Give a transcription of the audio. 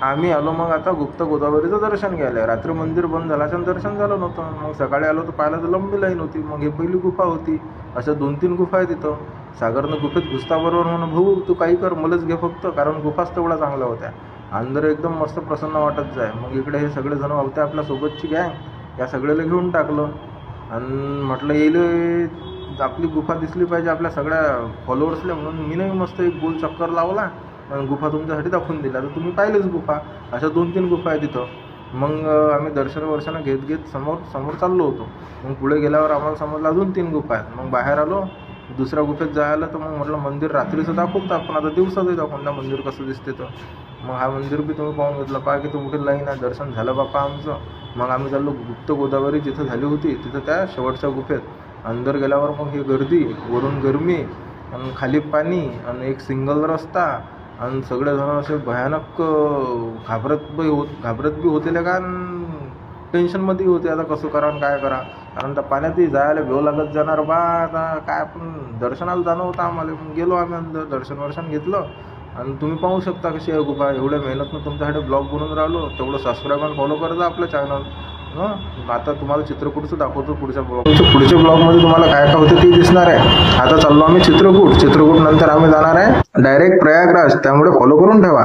आम्ही आलो मग आता गुप्त गोदावरीचं दर्शन घ्यायला. रात्री मंदिर बंद झाल्याचं दर्शन झालं नव्हतं. मग सकाळी आलो तर पाहिलं तर लंबी लाईन होती. मग ही पहिली गुफा होती. अशा 2-3 गुफा आहे तिथं. सागरनं गुफेत घुसताबरोबर म्हणून, भाऊ तू काही कर मलाच घे फक्त, कारण गुफाच तेवढ्या चांगल्या होत्या. अंदर एकदम मस्त प्रसन्न वाटत जाय. मग इकडे हे सगळे जण होते आपल्या सोबतची गँग, या सगळ्याला घेऊन टाकलं आणि म्हटलं येईल आपली गुफा दिसली पाहिजे आपल्या सगळ्या फॉलोअर्सला, म्हणून मी नाही मस्त एक गोल चक्कर लावला आणि गुफा तुमच्यासाठी दाखवून दिला. तर तुम्ही पाहिलेच गुफा. अशा 2-3 गुफा आहे तिथं. मग आम्ही दर्शन घेत समोर चाललो होतो. मग पुढे गेल्यावर आम्हाला समजलं अजून 3 गुफा आहेत. मग बाहेर आलो दुसऱ्या गुफेत जायला. तर मग म्हटलं मंदिर रात्रीचं दाखवतं आपण, आता दिवसाचंही दाखवून मंदिर कसं दिसते. तर मग हा मंदिर बी तुम्ही पाहून घेतलं. पहा की मोठी लाईन आहे. दर्शन झालं बापा आमचं. मग आम्ही चाललो गुप्त गोदावरी जिथं झाली होती तिथं त्या शेवटच्या गुफेत. अंदर गेल्यावर मग ही गर्दी, वरून गरमी आणि खाली पाणी आणि एक सिंगल रस्ता आणि सगळेजण असे भयानक घाबरत बी होते का, टेन्शनमध्ये होते आता कसं करा आणि काय करा. कारण त्या पाण्यातही जायला भेव लागत जाणार बा. आता काय आपण दर्शनाला जाणं होतं आम्हाला. मग गेलो आम्ही अंदर, दर्शन घेतलं. आणि तुम्ही पाहू शकता कशी आहे गुफा. एवढ्या मेहनतनं तुमच्याकडे ब्लॉग बनवून राहिलो, तेवढं सबस्क्राईब आणि फॉलो करता आपलं चॅनल. आता तुम्हाला चित्रकूटचं दाखवतो पुढच्या ब्लॉगमध्ये. तुम्हाला काय काय होतं ते दिसणार आहे. आता चाललो आम्ही चित्रकूट नंतर आम्ही जाणार आहे डायरेक्ट प्रयागराज. त्यामुळे फॉलो करून ठेवा.